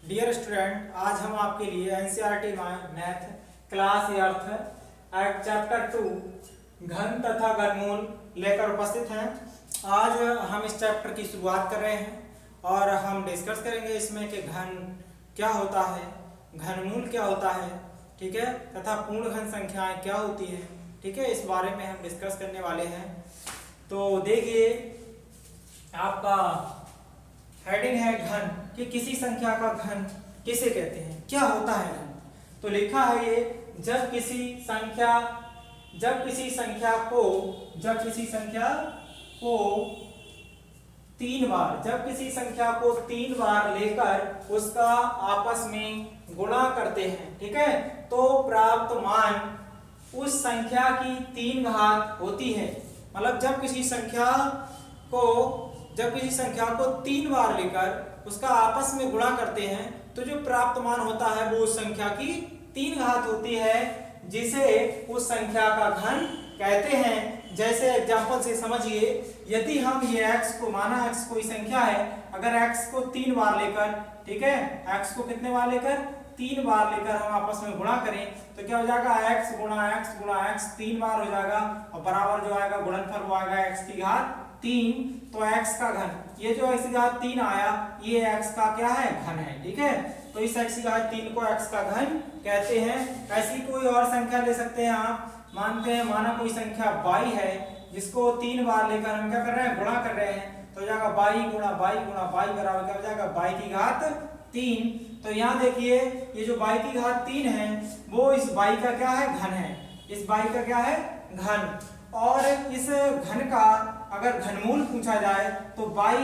Dear student, आज हम आपके लिए NCERT math class earth at chapter 2 घन तथा घनमूल लेकर उपस्थित हैं। आज हम इस चैप्टर की शुरुआत कर रहे हैं और हम डिस्कस करेंगे इसमें कि घन क्या होता है, घनमूल क्या होता है, ठीक है, तथा पूर्ण घन संख्याएं क्या होती हैं, ठीक है, इस बारे में हम डिस्कस करने वाले हैं। तो देखिए, आपका हेडिंग है घन कि किसी संख्या का घन किसे कहते हैं, क्या होता है घन। तो लिखा है ये, जब किसी संख्या को तीन बार लेकर उसका आपस में गुणा करते हैं, ठीक है, तो प्राप्त मान उस संख्या की 3 घात होती है। मतलब जब किसी संख्या को 3 बार लेकर उसका आपस में गुणा करते हैं तो जो प्राप्त मान होता है वो उस संख्या की 3 घात होती है, जिसे उस संख्या का घन कहते हैं। जैसे एग्जांपल से समझिए, यदि हम ये x को माना x कोई संख्या है, अगर x को 3 बार लेकर, ठीक है, x को कितने बार लेकर 3 बार लेकर हम आपस में गुणा करें तो क्या हो जाएगा, x गुणा x 3 बार हो जाएगा और बराबर जो आएगा गुणनफल वो आएगा x की घात 3। तो x का घन, ये जो x की घात 3 आया, ये x का क्या है, घन है, ठीक है। तो इस x की घात 3 को x का घन कहते हैं। ऐसी कोई और संख्या ले सकते हैं आप, मानते हैं माना कोई संख्या y है जिसको 3 बार लेकर हम क्या कर रहे हैं, गुणा कर रहे हैं, तो हो जाएगा y गुणा y बराबर क्या हो जाएगा, y की घात 3। तो यहाँ देखिए, ये जो y की घात 3 है वो इस y का क्या है, घन है, इस y का क्या है, घन। और इस घन का अगर घनमूल पूछा जाए तो y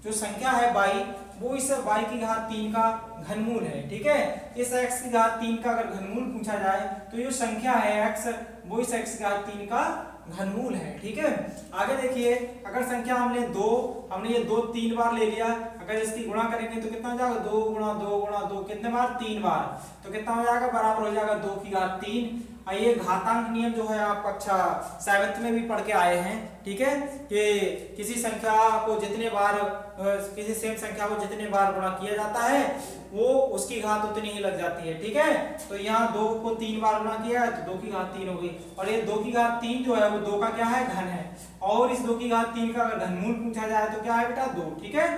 जो संख्या है y वो इस y की घात 3 का घनमूल है, ठीक है। इस x की घात 3 का अगर घनमूल पूछा जाए तो ये संख्या है x वो इस x की घात 3 का घनमूल है, ठीक है। आगे देखिए, अगर संख्या हमने ये 2 3 बार ले लिया, अगर इसकी गुणा करेंगे तो कितना हो जाएगा, 2 गुणा 2 कितने बार, 3 बार, तो कितना हो जाएगा, बराबर हो जाएगा 2 की घात 3। ये घातांक नियम जो है आप कक्षा 7th में भी पढ़ के आए हैं, ठीक है, कि किसी संख्या को जितने बार किसी सेम संख्या को जितने बार गुणा किया जाता है वो उसकी घात उतनी ही लग जाती है, ठीक है। तो यहाँ 2 को 3 बार गुणा किया है तो 2 की घात 3 हो गई, और ये 2 की घात 3 जो है वो 2 का क्या है, घन है। और इस 2 की घात 3 का अगर घनमूल पूछा जाए तो क्या है बेटा, 2, ठीक है।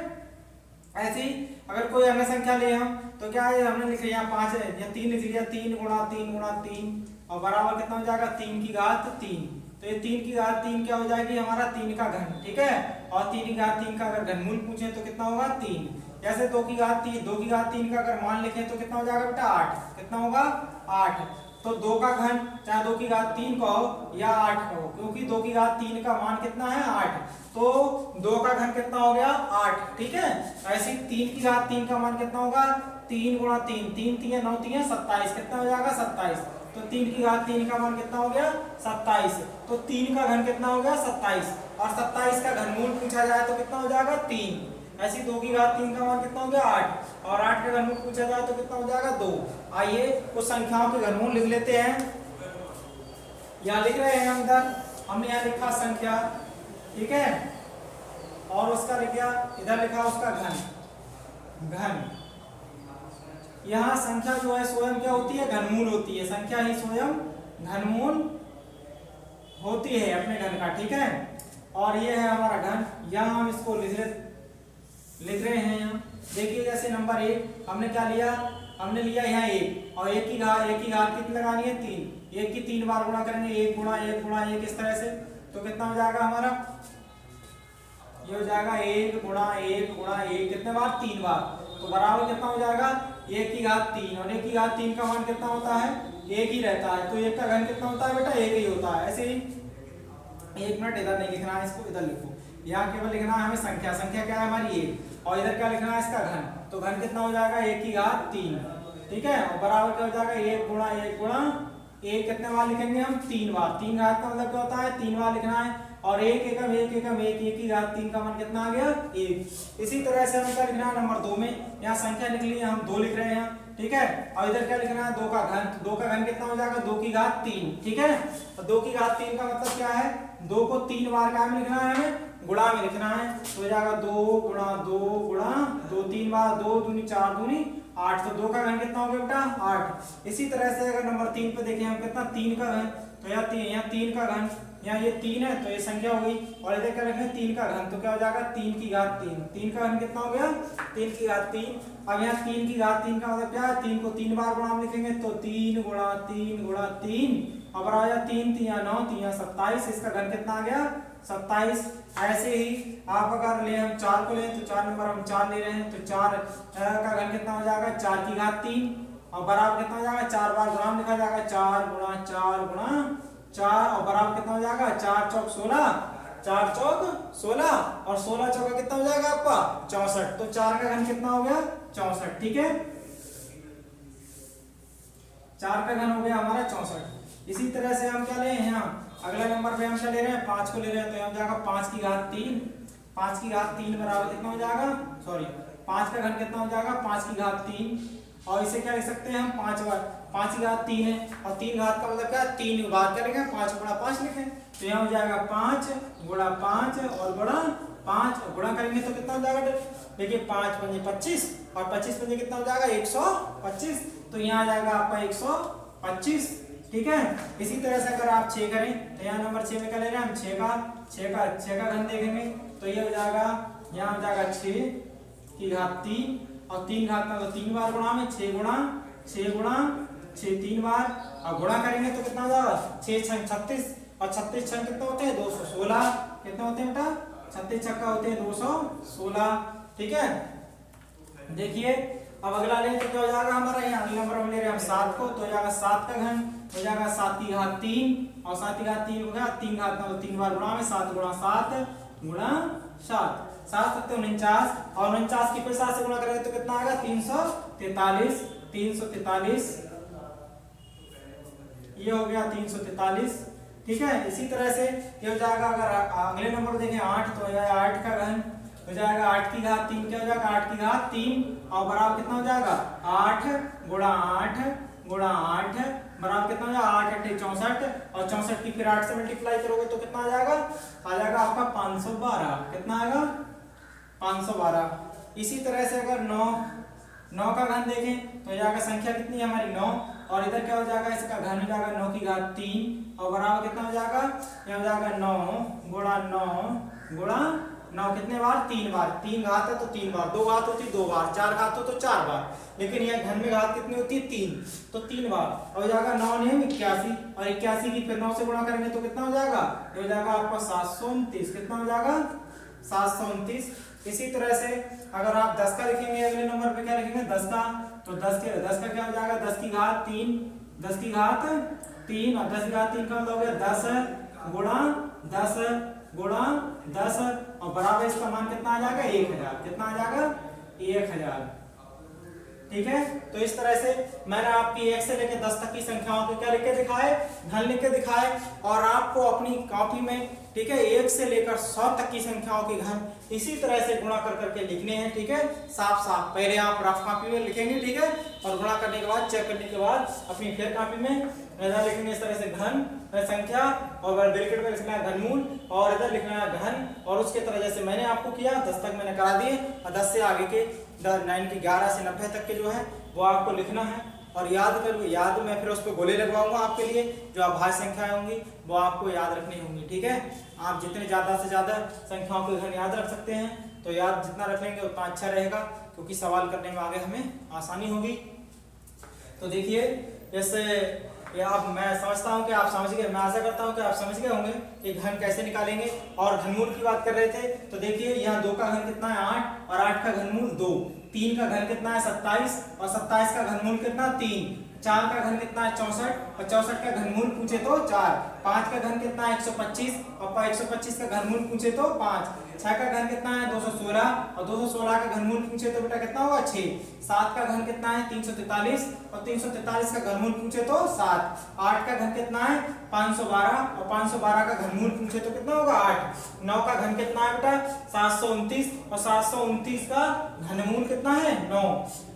ऐसे ही अगर कोई अन्य संख्या ले हम तो क्या है, हमने लिख लिया 5 है या 3 लिख लिया, 3 गुणा 3 और बराबर कितना हो जाएगा, 3 की घात 3। तो ये 3 की घात 3 क्या हो जाएगी, हमारा 3 का घन, ठीक है। और 3 की घात 3 का अगर घनमूल पूछे तो कितना होगा, 3। जैसे 2 की घात 3 का अगर मान लिखें तो कितना हो जाएगा बेटा, 8, कितना होगा, 8। तो 2 का घन चाहे 2 की घात 3 कहो या 8 कहो, क्योंकि 2 की घात 3 का मान कितना है, 8, तो 2 का घन कितना हो गया, 8, ठीक है। ऐसे 3 की घात 3 का मान कितना होगा, 3 गुणा 3 3 9 27, कितना हो जाएगा, 27। तो 3 की घात 3 का मान कितना हो गया, 27। तो 3 का घन कितना हो गया, 27, और 27 का घनमूल पूछा जाए तो कितना हो जाएगा, 3। ऐसी 2 की घात 3 का मान कितना हो गया, 8, और 8 का घनमूल पूछा जाए तो कितना हो जाएगा, 2। आइए कुछ संख्याओं के घनमूल लिख लेते हैं। यहाँ लिख रहे हैं हम, हमने यहाँ लिखा संख्या, ठीक है, और उसका लिखा इधर लिखा उसका घन। यहाँ संख्या जो है स्वयं क्या होती है, घनमूल होती है, संख्या ही स्वयं घनमूल होती है अपने घन का, ठीक है। और ये है हमारा घन, यहाँ हम इसको लिख रहे हैं। यहाँ देखिए, जैसे नंबर 1 हमने क्या लिया, हमने लिया यहाँ 1, और 1 की घात कितनी लगानी है, 3। 1 की 3 बार गुणा करेंगे, 1 गुणा 1 इस तरह से, तो कितना हो जाएगा हमारा, ये हो जाएगा 1 गुणा 1 कितने बार, 3 बार, तो बराबर कितना हो जाएगा, 1 की घात 3, और 1 की घात 3 का मान कितना होता है, 1 ही रहता है। तो 1 का घन कितना होता है बेटा, 1 ही होता है। ऐसे ही 1 मिनट इधर नहीं लिखना है, इसको इधर लिखो, यहाँ केवल लिखना है हमें संख्या क्या है हमारी 1, और इधर क्या लिखना है, इसका घन। तो घन कितना हो जाएगा, 1 की घात 3, ठीक है, और बराबर क्या हो जाएगा, 1 गुणा 1 कितने बार लिखेंगे हम, 3 बार। 3 घात का मतलब क्या होता है, 3 बार लिखना है, और 1 की घात 3 का मान कितना आ गया, 1। इसी तरह से हमें क्या लिखना है नंबर 2 में, यहाँ संख्या लिख ली है, हम 2 लिख रहे हैं, ठीक है, और इधर क्या लिखना है, 2 का घन। 2 का घन कितना हो जाएगा, 2 की घात 3, ठीक है। तो 2 की घात 3 का मतलब क्या है, 2 को 3 बार क्या में लिखना है, हमें गुणा में लिखना है तो हो जाएगा 2 गुणा 2 गुणा 2 3 बार 2 दूनी 4 दूनी 8 तो 2 का घन कितना हो गया बेटा 8। इसी तरह से अगर नंबर 3 पे देखें हम कितना 3 का घन तो यहाँ 3 का घन यहाँ ये 3 है तो ये संख्या हो गई और इधर क्या रखें 3 का घन तो क्या हो जाएगा 3 की घात 3। 3 का घन कितना हो गया 3 की घात 3। अब यहाँ 3 की घात 3 का मतलब क्या है 3 को 3 बार गुणा में लिखेंगे तो 3 गुणा 3 गुणा 3 अब आ जाए 3 3 9 3 27 इसका घन कितना आ गया 27। ऐसे ही आप अगर ले हम 4 को लें तो 4 नंबर हम 4 ले रहे हैं तो 4 का घन कितना हो जाएगा 4 की घात 3 और बराबर कितना हो जाएगा 4 बार गुणा में लिखा जाएगा 4 गुणा 4 गुणा 4 और बराबर कितना हो जाएगा 4 चौक 16 4 चौक 16 और 16 चौका कितना हो जाएगा आपका 64 तो 4 का घन कितना हो गया 64। ठीक है 4 का घन हो गया हमारा 64। इसी तरह से हम क्या ले यहाँ अगला नंबर पे हम क्या ले रहे हैं 5 को ले रहे हैं तो यहाँ जाएगा 5 की घात 3 5 की घात 3 बराबर कितना हो जाएगा सॉरी 5 का घन कितना हो जाएगा 5 की घात 3 और इसे क्या लिख सकते हैं हम 5 बार 5 की घात 3 है और 3 घात का मतलब क्या 3 बार करेंगे 5 गुणा 5 लिखें तो यहाँ हो जाएगा 5 गुणा 5 और गुणा 5 गुणा करेंगे तो कितना हो जाएगा देखिए 5 पंजे 25 और 25 पंजे कितना हो जाएगा 125 तो यहाँ आ जाएगा आपका 125। ठीक है इसी तरह से अगर आप 6 करें तो यहाँ नंबर 6 में क्या ले रहे हैं हम 6 का घन देखेंगे तो ये हो जाएगा यहाँ हो जाएगा 6 की घात 3 और 3 घात का तो 3 बार गुणा में 6 गुणा 6 3 बार और गुणा करेंगे तो कितना हो जाएगा 6 6 36 और 36 छक कितना होते हैं 216 कितना होते हैं बेटा 36 छक्का होते हैं 216। ठीक है देखिए अब अगला लें तो क्या हो जाएगा हमारा यहाँ अगला नंबर हम ले रहे हैं हम 7 को तो हो जाएगा 7 का घन हो जाएगा 7 की घात 3 और 7 की घात 3 हो गया 3 घात तो 3 बार गुणा में 7 गुणा 7 गुणा 7 7 सत्ते 49 और 49 की फिर 7 से गुणा करेंगे तो कितना आएगा 343 ये हो गया 343। ठीक है इसी तरह से ये हो जाएगा अगर अगले नंबर देखें 8 तो 8 का घन हो जाएगा 8 की घात 3 क्या हो जाएगा 8 की घात 3 और बराबर कितना हो जाएगा 8 गुणा 8 गुणा 8 बराबर कितना हो जाएगा 8 8 64 और 64 की फिर 8 से मल्टीप्लाई करोगे तो कितना आ जाएगा आपका 512 कितना आएगा 512। इसी तरह से अगर 9 का घन देखें तो जाएगा संख्या कितनी है हमारी 9 और इधर क्या हो जाएगा इसका घन हो जाएगा 9 की घात 3 और बराबर कितना हो जाएगा यह हो जाएगा 9 गुणा 9 कितने बार 3 बार 3 घात है तो 3 बार 2 घात होती 2 बार 4 घात हो तो 4 बार लेकिन यह घन में घात कितनी होती है 3 तो 3 बार और हो जाएगा 9 9 81 और 81 की फिर 9 से गुणा करेंगे तो कितना हो जाएगा ये हो जाएगा आपका 729 कितना हो जाएगा 729। इसी तरह से अगर आप 10 का लिखेंगे अगले नंबर पे क्या लिखेंगे 10 का तो 10 का क्या हो जाएगा 10 की घात 3 10 की घात 3 और 10 की घात 3 का मतलब हो गया 10 गुणा 10 और बराबर इसका मान कितना आ जाएगा 1000 कितना आ जाएगा 1000। ठीक है तो इस तरह से मैंने आपकी 1 से लेकर 10 तक की संख्याओं को क्या लिख के दिखाए घन लिख के दिखाए और आपको अपनी कॉपी में ठीक है 1 से लेकर 100 तक की संख्याओं के घन इसी तरह से गुणा कर करके लिखने हैं। ठीक है साफ साफ पहले आप रफ कॉपी में लिखेंगे ठीक है और गुणा करने के बाद चेक करने के बाद अपनी फिर कॉपी में इधर लिखेंगे इस तरह से घन संख्या और ब्रैकेट में लिखना है घनमूल और इधर लिखना है घन और उसके तरह जैसे मैंने आपको किया 10 तक मैंने करा दिए और 10 से आगे के 9 की 11 से 90 तक के जो है वो आपको लिखना है और याद में फिर उस पर गोले लगवाऊंगा आपके लिए जो अभाज्य संख्याएं होंगी वो आपको याद रखनी होंगी। ठीक है आप जितने ज़्यादा से ज़्यादा संख्याओं के घन याद रख सकते हैं तो याद जितना रख लेंगे उतना अच्छा रहेगा क्योंकि सवाल करने में आगे हमें आसानी होगी। तो देखिए जैसे अब मैं समझता हूं कि आप समझ गए मैं आशा करता हूं कि आप समझ गए होंगे कि घन कैसे निकालेंगे और घनमूल की बात कर रहे थे तो देखिए यहाँ 2 का घन कितना है 8 और 8 का घनमूल 2 3 का घन कितना है 27 और 27 का घनमूल कितना 3 4 का घन कितना है 64 और 64 का घनमूल पूछे तो 4 5 का घन कितना है 125 और 125 का घनमूल पूछे तो 5 6 का घन कितना है 216 और 216 का घनमूल पूछे तो बेटा कितना होगा 6 7 का घन कितना है 343 और 343 का घनमूल पूछे तो 7 8 का घन कितना है 512 और 512 का घनमूल पूछे तो कितना होगा 8 9 का घन कितना है बेटा 729 और 729 का घनमूल कितना है 9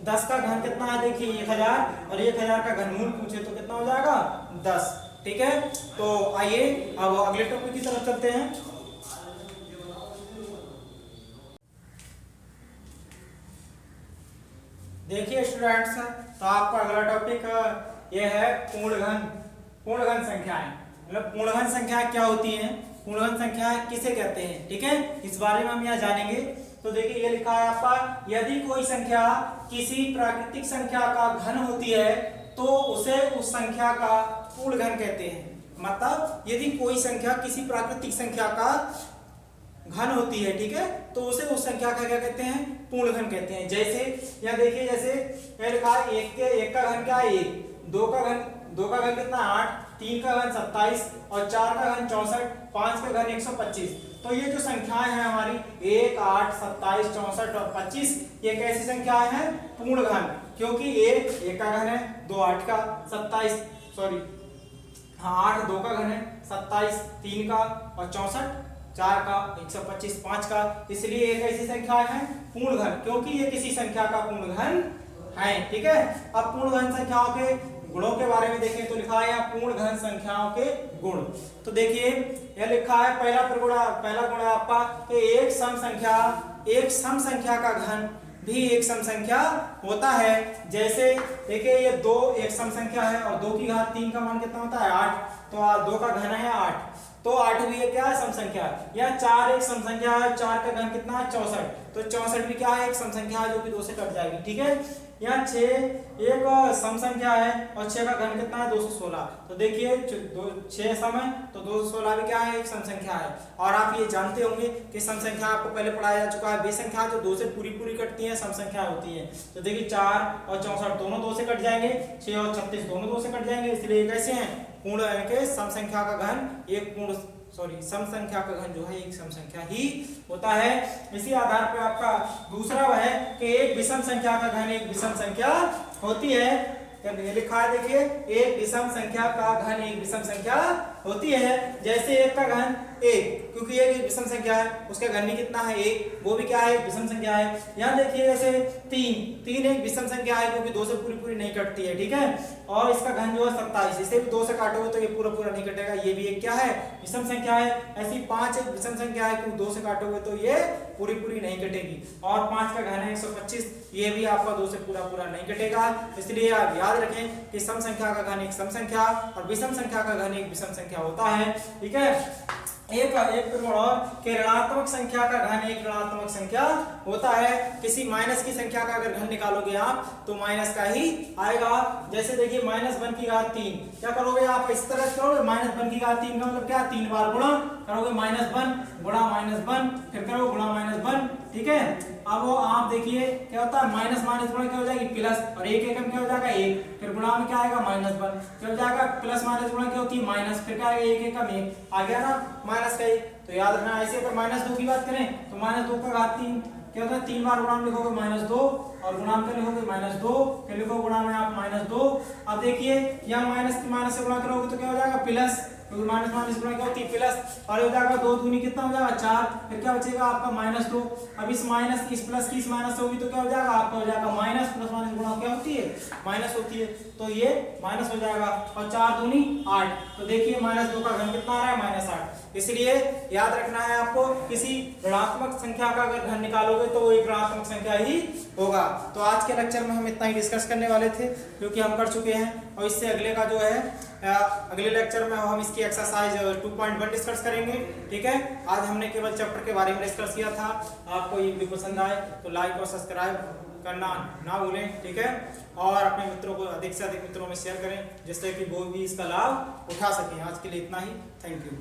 10 का घन कितना है देखिए 1000 और 1000 का घनमूल पूछे तो कितना हो जाएगा 10। ठीक है तो आइए अब अगले टॉपिक की तरफ चलते हैं। देखिए स्टूडेंट्स, तो आपका अगला टॉपिक ये है पूर्णघन। पूर्णघन संख्याएं, मतलब पूर्णघन संख्या क्या होती हैं, पूर्णघन संख्या किसे कहते हैं, ठीक है, इस बारे में हम यहाँ जानेंगे। तो देखिए ये लिखा है आपका, यदि कोई संख्या किसी प्राकृतिक संख्या का घन होती है तो उसे उस संख्या का पूर्णघन कहते हैं। मतलब यदि कोई संख्या किसी प्राकृतिक संख्या का घन होती है, ठीक है, तो उसे उस संख्या का क्या कहते हैं, पूर्णघन कहते हैं। जैसे यहाँ देखिए, जैसे ये लिखा है एक का घन क्या है 1, दो का घन कितना 8, 3 का घन 27 और 4 का घन 64, 5 का घन 125। तो ये जो संख्याएं हैं हमारी 1, 8, 27, 64 और 25, ये कैसी संख्याएं हैं, पूर्णघन। क्योंकि 1 का घन है, 2 8 का 27, सॉरी हाँ 8 2 का घन है 27, 3 का और 64, 4 का 125, 5 का, इसलिए एक ऐसी संख्या है पूर्णघन, क्योंकि ये किसी संख्या का पूर्णघन है, ठीक है। अब पूर्णघन संख्याओं के गुणों के बारे में देखें तो लिखा है यहाँ पूर्णघन संख्याओं के गुण। तो देखिए यह लिखा है, पहला गुण है आपका कि एक सम संख्या का घन भी एक सम संख्या होता है। जैसे देखिए ये 2 एक सम संख्या है और 2 की घात 3 का मान कितना होता है 8, तो 2 का घन है 8, तो 8 भी क्या है, सम संख्या है। या 4 एक सम संख्या है, 4 का घन कितना है 64, तो 64 भी क्या है, एक सम संख्या है जो कि 2 से कट जाएगी, ठीक है। यहाँ 6 एक सम संख्या है और 6 का घन कितना है 216, तो देखिए 6 सम है तो 216 भी क्या है, एक सम संख्या है। और आप ये जानते होंगे कि सम संख्या आपको पहले पढ़ाया जा चुका है, बे संख्या जो 2 से पूरी कटती है सम संख्या होती है। तो देखिए 4 और 64 दोनों 2 से कट जाएंगे, 6 और 36 दोनों 2 से कट जाएंगे, इसलिए कैसे हैं, पूर्ण के सम संख्या का घन एक पूर्ण सम संख्या का घन जो है एक सम संख्या ही होता है। इसी आधार पर आपका दूसरा वह है कि एक विषम संख्या का घन एक विषम संख्या होती है। ये लिखा है देखिए, एक विषम संख्या का घन एक विषम संख्या होती है। जैसे 1 का घन 1, क्योंकि एक विषम संख्या है, उसका घन भी कितना है 1, वो भी क्या है, विषम संख्या है। यहाँ देखिए जैसे 3 एक विषम संख्या है क्योंकि 2 से पूरी नहीं कटती है, ठीक है, और इसका घन जो है 27, इसे भी 2 से काटोगे तो ये पूरा नहीं कटेगा, ये भी एक क्या है, विषम संख्या है। ऐसी 5 एक विषम संख्या है क्योंकि 2 से काटोगे तो ये पूरी नहीं कटेगी। और 5 का घन है 125, ये भी आपका 2 से पूरा नहीं कटेगा। इसलिए आप याद रखें कि सम संख्या का घन एक सम संख्या और विषम संख्या का घन एक विषम संख्या होता है, ठीक है। एक प्रमाण और कि ऋणात्मक संख्या का घन एक ऋणात्मक संख्या होता है। किसी माइनस की संख्या का अगर घन निकालोगे आप तो माइनस का ही आएगा। जैसे देखिए -1 की घात 3, क्या करोगे आप, इस तरह करोगे, -1 की घात 3 का मतलब क्या, 3 बार गुणा करोगे, -1 गुणा -1 फिर करोगे गुणा -1, ठीक है। अब वो आप देखिए क्या होता है, माइनस गुणा क्या हो जाएगी प्लस, और एक एकम क्या हो जाएगा 1, फिर गुणा में क्या आएगा -1, क्या हो जाएगा, प्लस माइनस गुणा क्या होती है माइनस, फिर क्या आएगा एक एकम 1 आ गया ना माइनस का 1। तो याद रखना, ऐसे अगर -2 की बात करें तो -2 का घात 3 क्या होता है, 3 बार गुणा में लिखोगे -2 और गुणांक में लिखोगे -2, फिर लिखोगे गुणा में आप -2। अब देखिए यहाँ माइनस से गुणा करोगे तो क्या हो जाएगा प्लस, क्योंकि माइनस गुणा क्या होती है प्लस, और हो जाएगा 2 दूनी कितना हो जाएगा 4, फिर क्या बचेगा आपका -2। अब इस माइनस इस प्लस की इस माइनस से होगी तो क्या हो जाएगा आपका, हो जाएगा माइनस, प्लस माइनस गुणा क्या होती है माइनस होती है, तो ये माइनस हो जाएगा, और 4 दूनी 8, तो देखिए -2 का घन कितना आ रहा है -8। इसलिए याद रखना है आपको, किसी ऋणात्मक संख्या का अगर घन निकालोगे तो वो एक ऋणात्मक संख्या ही होगा। तो आज के लेक्चर में हम इतना ही डिस्कस करने वाले थे क्योंकि हम कर चुके हैं, और इससे अगले का जो है अगले लेक्चर में हम इसकी एक्सरसाइज 2.1 डिस्कस करेंगे, ठीक है। आज हमने केवल चैप्टर के बारे में डिस्कस किया था। आपको ये वीडियो पसंद आए तो लाइक और सब्सक्राइब करना ना भूलें, ठीक है, और अपने मित्रों को अधिक से अधिक मित्रों में शेयर करें जिससे कि वो भी इसका लाभ उठा सकें। आज के लिए इतना ही, थैंक यू।